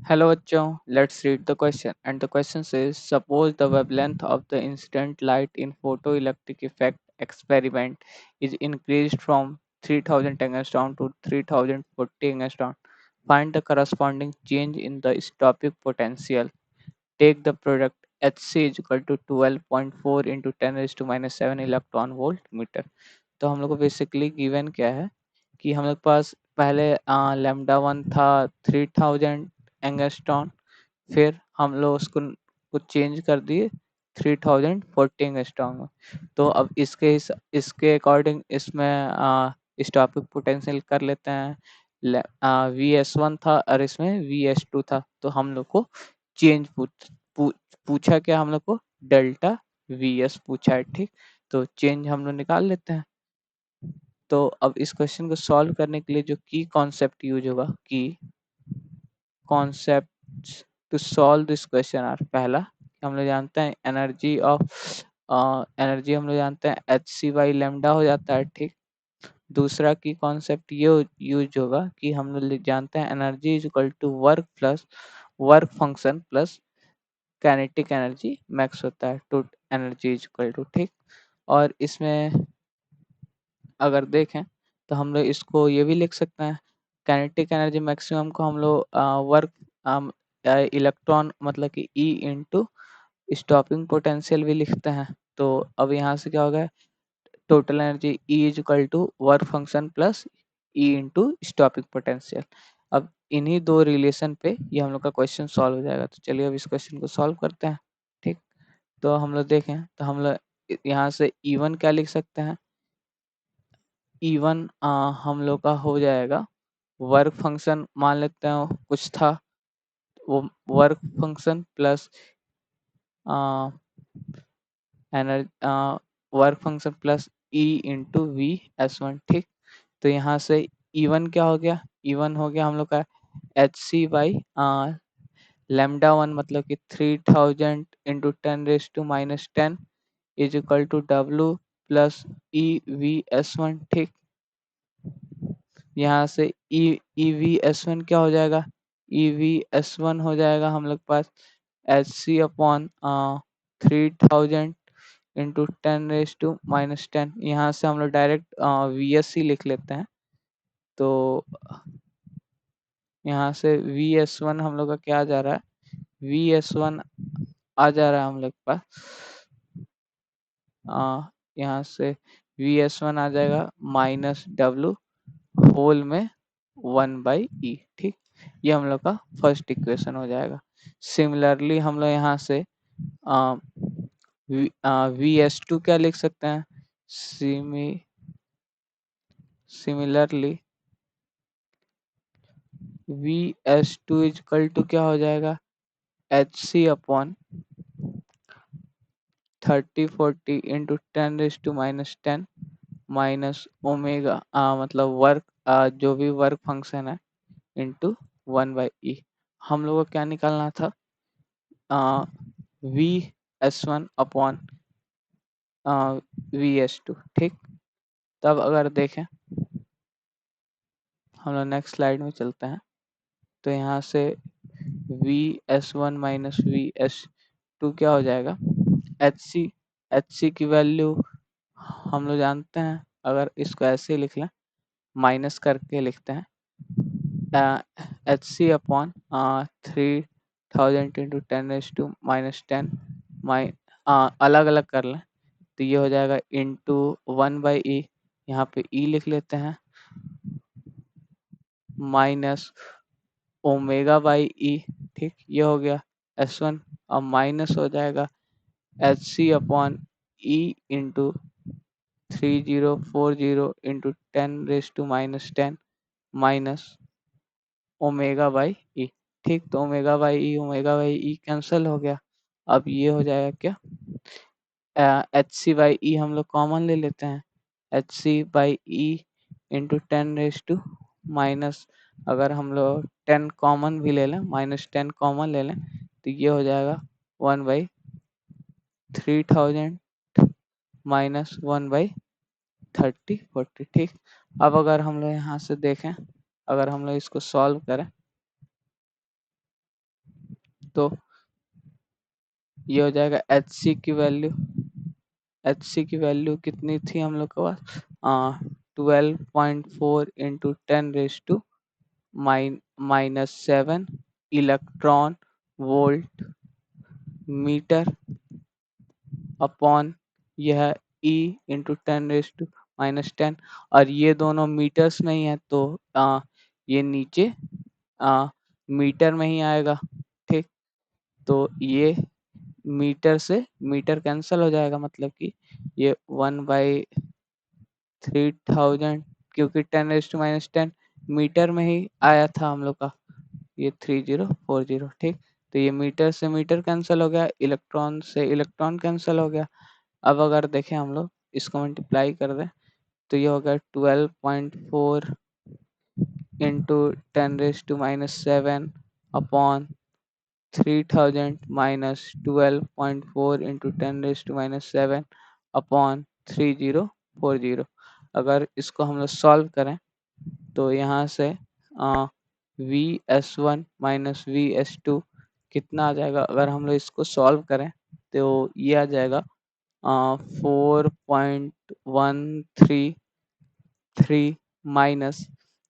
Hello बच्चों, let's read the question. And the question says, suppose the wavelength of the incident light in photoelectric effect experiment is increased from 3000 angstrom to 3040 angstrom. Find the corresponding change in the stopic potential. Take the product Hc is equal to 12.4 into 10 raised to minus 7 electron volt meter. तो हम लोग को basically given क्या है कि हम लोग के पास पहले लैम्डा वन था 3000 एंगस्ट्रॉन, फिर हम लोग उसको कुछ चेंज कर दिए 3040 एंगस्ट्रॉन में. तो अब इसके अकॉर्डिंग इसमें स्टॉपिक पोटेंशियल कर लेते हैं. वी एस वन था और इसमें वी एस टू था. तो हम लोग को चेंज पूछा क्या, हम लोग को डेल्टा वी एस पूछा है. ठीक, तो चेंज हम लोग निकाल लेते हैं. तो अब इस क्वेश्चन को सॉल्व करने के लिए जो की कॉन्सेप्ट यूज होगा, key concept to solve this question are, पहला हम लोग जानते हैं एनर्जी हम लोग जानते हैं एच सी बाई लेमडा हो जाता है. ठीक, दूसरा की कॉन्सेप्ट ये यूज होगा कि हम लोग जानते हैं energy is equal to work plus work function plus kinetic energy max होता है to energy is equal to. ठीक, और इसमें अगर देखें तो हम लोग इसको ये भी लिख सकते हैं, काइनेटिक एनर्जी मैक्सिमम को हम लोग वर्क इलेक्ट्रॉन मतलब कि ई इंटू स्टॉपिंग पोटेंशियल भी लिखते हैं. तो अब यहाँ से क्या होगा, total energy E is equal to work function plus E into stopping potential. अब इन्हीं दो रिलेशन पे ये हम लोग का क्वेश्चन सॉल्व हो जाएगा. तो चलिए अब इस क्वेश्चन को सॉल्व करते हैं. ठीक, तो हम लोग देखें तो हम लोग यहाँ से E1 क्या लिख सकते हैं. E1 हम लोग का हो जाएगा वर्क फंक्शन, मान लेते हैं कुछ था वो work function plus energy work function plus E into we S one. ठीक, तो यहाँ से E1 क्या हो गया, E1 हो गया हम लोग का H C by lambda one मतलब कि 3000 into 10 raise to minus 10 is equal to W plus E V S one. ठीक, यहाँ से ई वी एस वन क्या हो जाएगा, ई वी एस वन हो जाएगा हम लोग पास H C upon 3000 into 10 raise to minus 10. यहाँ से हम लोग डायरेक्ट वी एस सी लिख लेते हैं. तो यहाँ से वी एस वन हम लोग का क्या आ जा रहा है, वी एस वन आ जा रहा है हम लोग के पास यहाँ से वी एस वन आ जाएगा माइनस डब्लू होल में 1/e. ठीक, ये हम लोग का फर्स्ट इक्वेशन हो जाएगा. सिमिलरली हम लोग यहाँ से वी एस टू क्या लिख सकते हैं, similarly V S two equal to क्या हो जाएगा H C upon 3040 into 10 raise to minus 10 minus omega मतलब वर्क जो भी वर्क फंक्शन है इंटू 1/e. हम लोग को क्या निकालना था, V S one upon V S two. ठीक, तब अगर देखें हम लोग नेक्स्ट स्लाइड में चलते हैं. तो यहाँ से V S one minus V S two क्या हो जाएगा, एच सी की वैल्यू हम लोग जानते हैं, अगर इसको ऐसे ही लिख लें माइनस करके लिखते हैं H C upon 3000 into 10 raise to minus 10 अलग अलग कर लें तो ये हो जाएगा इंटू 1/e. यहाँ पे e लिख लेते हैं माइनस ओमेगा बाई ई. ठीक, ये हो गया S1. अब माइनस हो जाएगा H C upon E into 3040 into 10 raise to minus 10 minus omega by E. ठीक, तो ओमेगा बाई ई कैंसिल हो गया. अब ये हो जाएगा क्या, एच सी बाई ई हम लोग कॉमन ले लेते हैं, H C by E into 10 raise to minus, अगर हम लोग 10 कॉमन भी ले लें माइनस 10 कॉमन ले लें तो ये हो जाएगा 1/3000 माइनस 1/3040. ठीक, अब अगर हम लोग यहाँ से देखें, अगर हम लोग इसको सॉल्व करें तो ये हो जाएगा एच सी की वैल्यू कितनी थी हम लोग के पास 12.4 into 10 minus 7 electron volt meter upon यह ई इंटू 10 - 10 और ये दोनों मीटर्स में ही है तो ये नीचे आ, मीटर में ही आएगा। ठीक, तो ये मीटर से मीटर कैंसिल हो जाएगा, मतलब कि ये 1/3000 क्योंकि 10 - 10 मीटर में ही आया था हम लोग का, ये 3040। ठीक, तो ये मीटर से मीटर कैंसिल हो गया, इलेक्ट्रॉन से इलेक्ट्रॉन कैंसिल हो गया। अब अगर देखें हम लोग इसको मल्टीप्लाई कर दें तो ये होगा 12.4 into 10 - 7 upon 3000 minus 12.4 into 10 - 7 upon 3040। अगर इसको हम लोग सॉल्व करें तो यहाँ से V S one minus V S two कितना आ जाएगा, अगर हम लोग इसको सॉल्व करें तो ये आ जाएगा 4.13 माइनस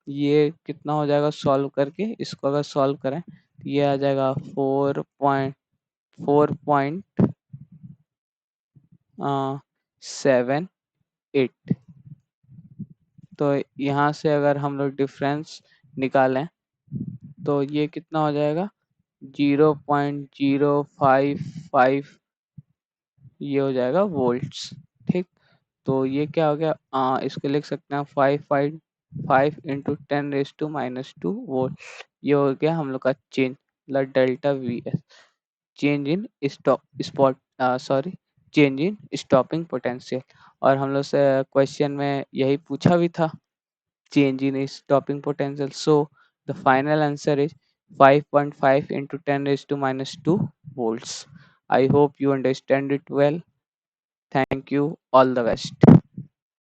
ये कितना हो जाएगा, सॉल्व करके इसको अगर सॉल्व करें तो ये आ जाएगा 4.4.78। तो यहाँ से अगर हम लोग डिफरेंस निकालें तो ये कितना हो जाएगा 0.055, ये हो जाएगा वोल्ट्स। ठीक, तो ये क्या हो गया, इसको लिख सकते हैं 5.5 इंटू 10 - 2 वोल्ट। ये हो गया हम लोग का चेंज, मतलब delta V S, change in spot sorry change in stopping potential. और हम लोग से क्वेश्चन में यही पूछा भी था, change in stopping potential. So the final answer is 5.5 into 10 raised to minus 2 volts. I hope you understand it well. Thank you. All the best.